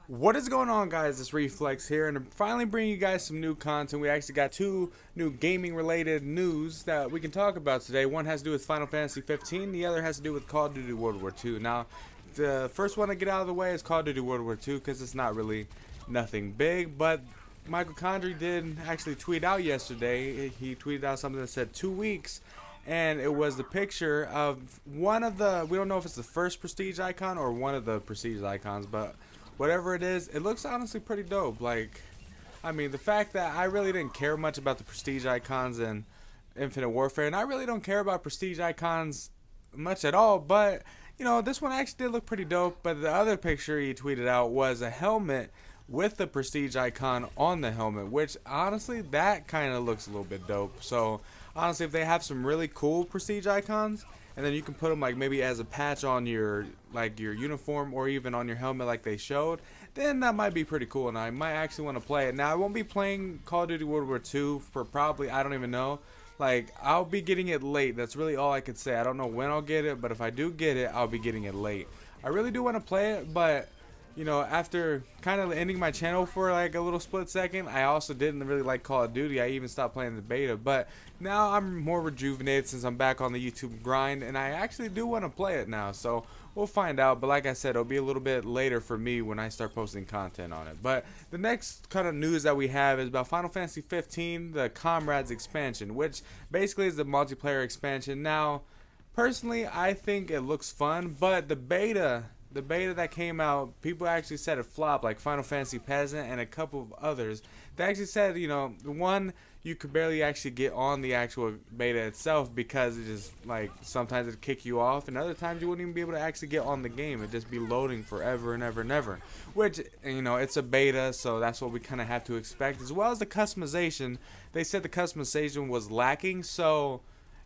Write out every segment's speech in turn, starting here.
What is going on, guys? It's Reflex here, and I'm finally bringing you guys some new content. We actually got two new gaming related news that we can talk about today. One has to do with Final Fantasy 15, the other has to do with Call of Duty World War II. Now, the first one to get out of the way is Call of Duty World War II because it's not really nothing big, but Michael Condrey did actually tweet out yesterday. He tweeted out something that said 2 weeks, and it was the picture of one of the, we don't know if it's the first prestige icon or one of the prestige icons, but whatever it is, it looks honestly pretty dope. Like, I mean, the fact that I really didn't care much about the prestige icons in Infinite Warfare, and I really don't care about prestige icons much at all, but, you know, this one actually did look pretty dope. But the other picture he tweeted out was a helmet with the prestige icon on the helmet, which honestly, that kind of looks a little bit dope. So, honestly, if they have some really cool prestige icons, and then you can put them like maybe as a patch on your your uniform or even on your helmet like they showed, then that might be pretty cool, and I might actually want to play it. Now, I won't be playing Call of Duty World War II for probably, I don't even know, like, I'll be getting it late. That's really all I could say. I don't know when I'll get it, but if I do get it, I'll be getting it late. I really do want to play it, but you know, after kind of ending my channel for like a little split second, I also didn't really like Call of Duty. I even stopped playing the beta, but now I'm more rejuvenated since I'm back on the YouTube grind, and I actually do want to play it now, so we'll find out. But like I said, it'll be a little bit later for me when I start posting content on it. But the next kind of news that we have is about Final Fantasy 15, the Comrades expansion, which basically is the multiplayer expansion. Now, personally, I think it looks fun, but the beta that came out, people actually said it flopped, like Final Fantasy Peasant and a couple of others. They actually said, you know, the one, you could barely actually get on the actual beta itself because it just, like, sometimes it'd kick you off, and other times you wouldn't even be able to actually get on the game. It'd just be loading forever and ever and ever. Which, you know, it's a beta, so that's what we kind of have to expect. As well as the customization, they said the customization was lacking, so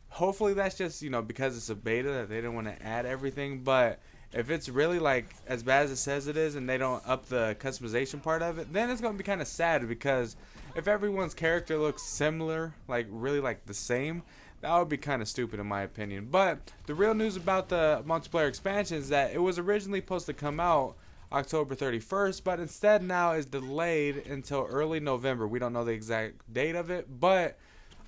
hopefully that's just, you know, because it's a beta that they didn't want to add everything. But if it's really like as bad as it says it is and they don't up the customization part of it, then it's going to be kind of sad, because if everyone's character looks similar, like really like the same, that would be kind of stupid in my opinion. But the real news about the multiplayer expansion is that it was originally supposed to come out October 31st, but instead now is delayed until early November. We don't know the exact date of it, but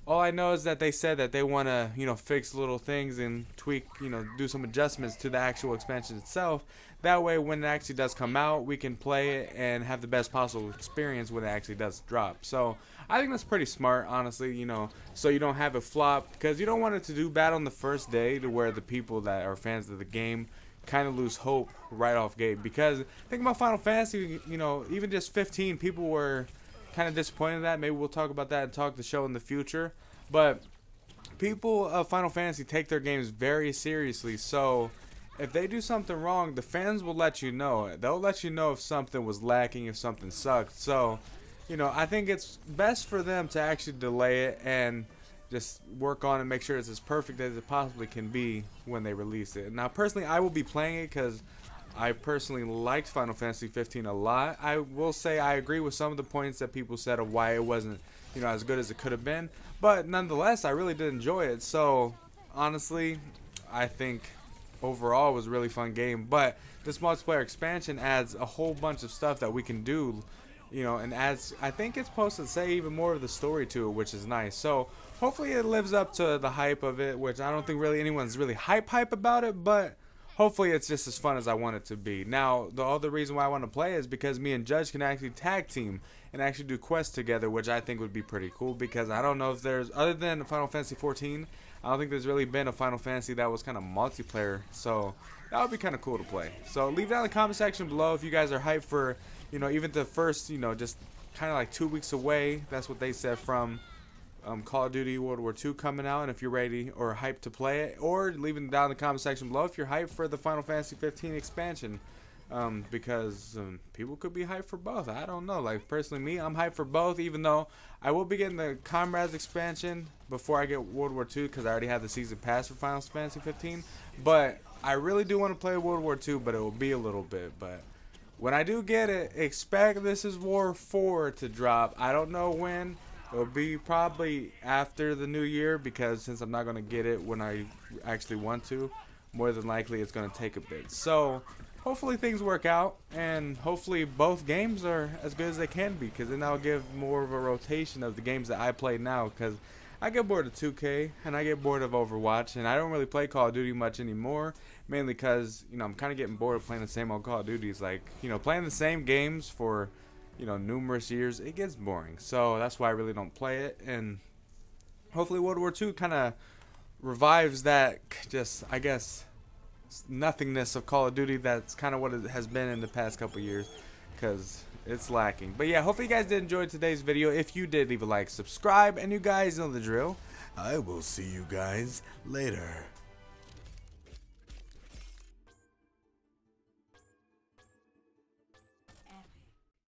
all I know is that they said that they want to, you know, fix little things and tweak, you know, do some adjustments to the actual expansion itself. That way, when it actually does come out, we can play it and have the best possible experience when it actually does drop. So I think that's pretty smart, honestly, you know, so you don't have it flop, because you don't want it to do bad on the first day to where the people that are fans of the game kind of lose hope right off gate. Because think about Final Fantasy, you know, even just 15, people were kind of disappointed in that. Maybe we'll talk about that and talk the show in the future. But people of Final Fantasy take their games very seriously, so if they do something wrong, the fans will let you know. They'll let you know if something was lacking, if something sucked. So, you know, I think it's best for them to actually delay it and just work on it, make sure it's as perfect as it possibly can be when they release it. Now, personally, I will be playing it because I personally liked Final Fantasy 15 a lot. I will say I agree with some of the points that people said of why it wasn't, you know, as good as it could have been. But nonetheless, I really did enjoy it. So, honestly, I think overall it was a really fun game. But this multiplayer expansion adds a whole bunch of stuff that we can do, you know, and adds, I think it's supposed to say even more of the story to it, which is nice. So, hopefully it lives up to the hype of it, which I don't think really anyone's really hype about it, but hopefully it's just as fun as I want it to be. Now, the other reason why I want to play is because me and Judge can actually tag team and actually do quests together, which I think would be pretty cool, because I don't know if there's, other than Final Fantasy 14, I don't think there's really been a Final Fantasy that was kind of multiplayer, so that would be kind of cool to play. So leave down in the comment section below if you guys are hyped for, you know, even the first, you know, just kind of like 2 weeks away, that's what they said, from Call of Duty World War II coming out, and if you're ready or hyped to play it, or leave it down in the comment section below if you're hyped for the Final Fantasy 15 expansion, because people could be hyped for both. I don't know. Like, personally, me, I'm hyped for both, even though I will be getting the Comrades expansion before I get World War II, because I already have the season pass for Final Fantasy 15, but I really do want to play World War II, but it will be a little bit. But when I do get it, expect This Is War 4 to drop. I don't know when. It'll be probably after the new year, because since I'm not going to get it when I actually want to, more than likely it's going to take a bit. So hopefully things work out, and hopefully both games are as good as they can be, because then that'll give more of a rotation of the games that I play now, because I get bored of 2K and I get bored of Overwatch, and I don't really play Call of Duty much anymore, mainly because, you know, I'm kind of getting bored of playing the same old Call of Duties. Like, you know, playing the same games for, you know, numerous years, it gets boring. So that's why I really don't play it, and hopefully World War II kind of revives that, just, I guess, nothingness of Call of Duty. That's kind of what it has been in the past couple years, because it's lacking. But yeah, hopefully you guys did enjoy today's video. If you did, leave a like, subscribe, and you guys know the drill. I will see you guys later.